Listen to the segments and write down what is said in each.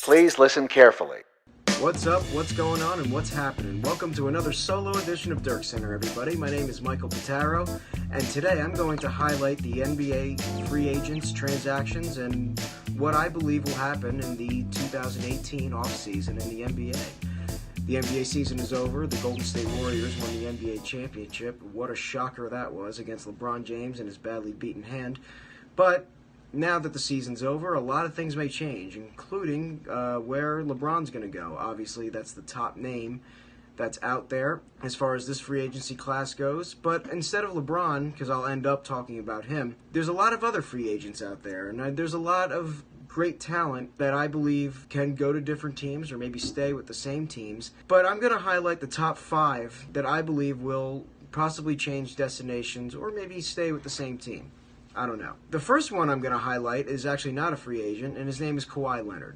Please listen carefully. What's up, what's going on, and what's happening? Welcome to another solo edition of Dirk Center, everybody. My name is Michael Pittaro, and today I'm going to highlight the NBA free agents, transactions, and what I believe will happen in the 2018 offseason in the NBA. The NBA season is over. The Golden State Warriors won the NBA championship. What a shocker that was against LeBron James and his badly beaten hand. But now that the season's over, a lot of things may change, including where LeBron's going to go. Obviously, that's the top name that's out there as far as this free agency class goes. But instead of LeBron, because I'll end up talking about him, there's a lot of other free agents out there, and there's a lot of great talent that I believe can go to different teams or maybe stay with the same teams. But I'm going to highlight the top 5 that I believe will possibly change destinations or maybe stay with the same team. I don't know. The first one I'm going to highlight is actually not a free agent, and his name is Kawhi Leonard.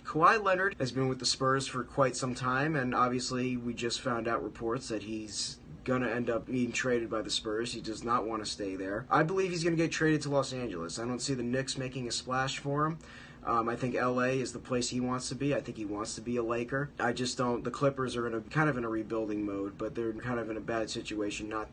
Kawhi Leonard has been with the Spurs for quite some time, and obviously we just found out reports that he's going to end up being traded by the Spurs. He does not want to stay there. I believe he's going to get traded to Los Angeles. I don't see the Knicks making a splash for him. I think LA is the place he wants to be. I think he wants to be a Laker. I just don't. The Clippers are kind of in a rebuilding mode, but they're kind of in a bad situation not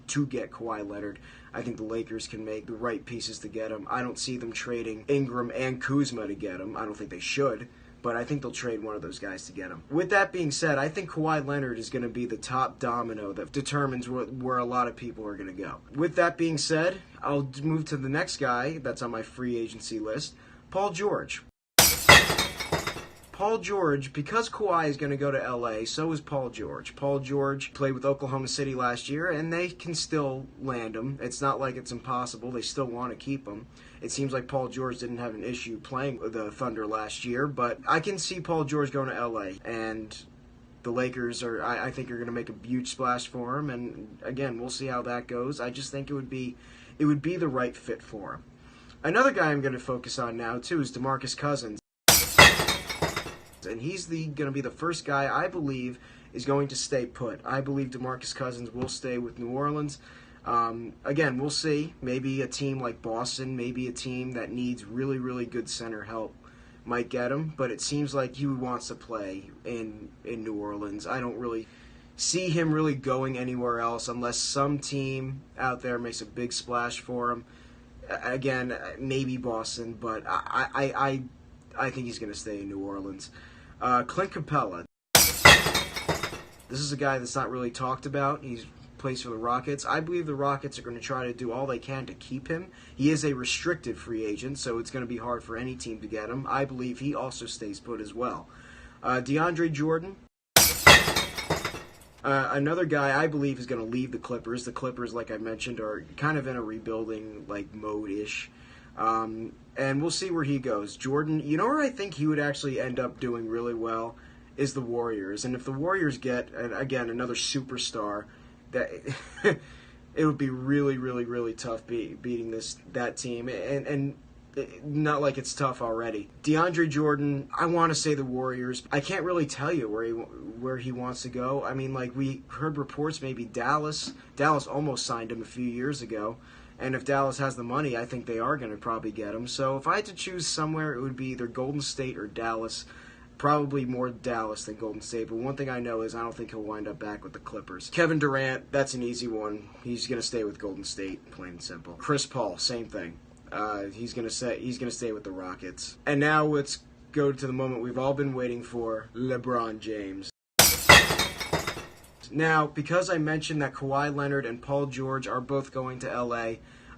to get Kawhi Leonard. I think the Lakers can make the right pieces to get him. I don't see them trading Ingram and Kuzma to get him. I don't think they should, but I think they'll trade one of those guys to get him. With that being said, I think Kawhi Leonard is going to be the top domino that determines where a lot of people are going to go. With that being said, I'll move to the next guy that's on my free agency list, Paul George. Paul George, because Kawhi is going to go to LA, so is Paul George. Paul George played with Oklahoma City last year, and they can still land him. It's not like it's impossible. They still want to keep him. It seems like Paul George didn't have an issue playing with the Thunder last year, but I can see Paul George going to LA, and the Lakers I think are going to make a huge splash for him, and again, we'll see how that goes. I just think it would be the right fit for him. Another guy I'm going to focus on now, too, is DeMarcus Cousins. And he's going to be the first guy I believe is going to stay put. I believe DeMarcus Cousins will stay with New Orleans. Again, we'll see. Maybe a team like Boston, maybe a team that needs really, really good center help might get him. But it seems like he wants to play in New Orleans. I don't really see him really going anywhere else unless some team out there makes a big splash for him. Again, maybe Boston, but I think he's going to stay in New Orleans. Clint Capella. This is a guy that's not really talked about. He plays for the Rockets. I believe the Rockets are going to try to do all they can to keep him. He is a restricted free agent, so it's going to be hard for any team to get him. I believe he also stays put as well. DeAndre Jordan. Another guy I believe is going to leave the Clippers. The Clippers, like I mentioned, are kind of in a rebuilding mode-ish. And we'll see where he goes. Jordan, you know where I think he would actually end up doing really well is the Warriors. And if the Warriors get, again, another superstar, that it would be really, really, really tough beating that team. And not like it's tough already. DeAndre Jordan, I want to say the Warriors. I can't really tell you where he wants to go. I mean, we heard reports maybe Dallas. Dallas almost signed him a few years ago. And if Dallas has the money, I think they are going to probably get him. So if I had to choose somewhere, it would be either Golden State or Dallas. Probably more Dallas than Golden State. But one thing I know is I don't think he'll wind up back with the Clippers. Kevin Durant, that's an easy one. He's going to stay with Golden State, plain and simple. Chris Paul, same thing. He's going to stay with the Rockets. And now let's go to the moment we've all been waiting for, LeBron James. Now, because I mentioned that Kawhi Leonard and Paul George are both going to LA,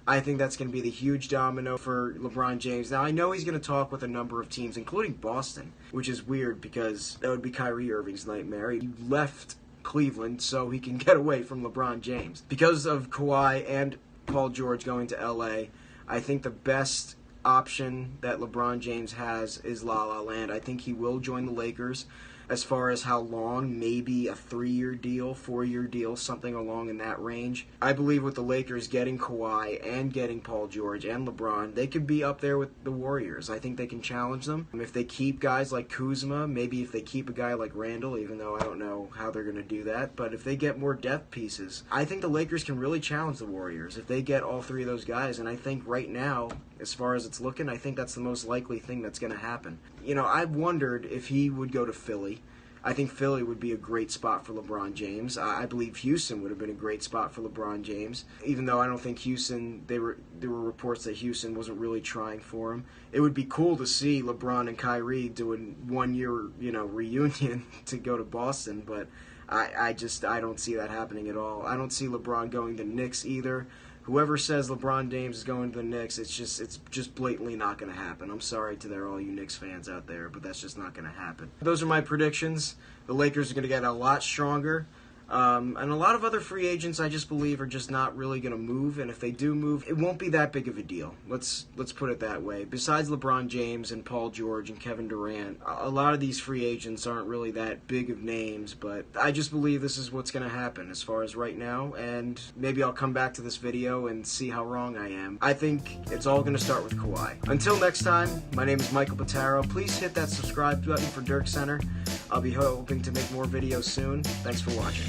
I think that's going to be the huge domino for LeBron James. Now, I know he's going to talk with a number of teams, including Boston, which is weird because that would be Kyrie Irving's nightmare. He left Cleveland so he can get away from LeBron James. Because of Kawhi and Paul George going to LA, I think the best option that LeBron James has is La La Land. I think he will join the Lakers. As far as how long, maybe a 3-year deal, 4-year deal, something along in that range. I believe with the Lakers getting Kawhi and getting Paul George and LeBron, they could be up there with the Warriors. I think they can challenge them. If they keep guys like Kuzma, maybe if they keep a guy like Randall, even though I don't know how they're going to do that, but if they get more depth pieces, I think the Lakers can really challenge the Warriors if they get all 3 of those guys. And I think right now, as far as it's looking, I think that's the most likely thing that's going to happen. You know, I wondered if he would go to Philly. I think Philly would be a great spot for LeBron James. I believe Houston would have been a great spot for LeBron James, even though I don't think Houston, there were reports that Houston wasn't really trying for him. It would be cool to see LeBron and Kyrie doing 1 year, reunion to go to Boston, but I don't see that happening at all. I don't see LeBron going to Knicks either. Whoever says LeBron James is going to the Knicks, it's just blatantly not going to happen. I'm sorry to all you Knicks fans out there, but that's just not going to happen. Those are my predictions. The Lakers are going to get a lot stronger. And a lot of other free agents, I just believe, are just not really going to move. And if they do move, it won't be that big of a deal. Let's put it that way. Besides LeBron James and Paul George and Kevin Durant, a lot of these free agents aren't really that big of names. But I just believe this is what's going to happen as far as right now. And maybe I'll come back to this video and see how wrong I am. I think it's all going to start with Kawhi. Until next time, my name is Michael Pittaro. Please hit that subscribe button for Dirk Center. I'll be hoping to make more videos soon. Thanks for watching.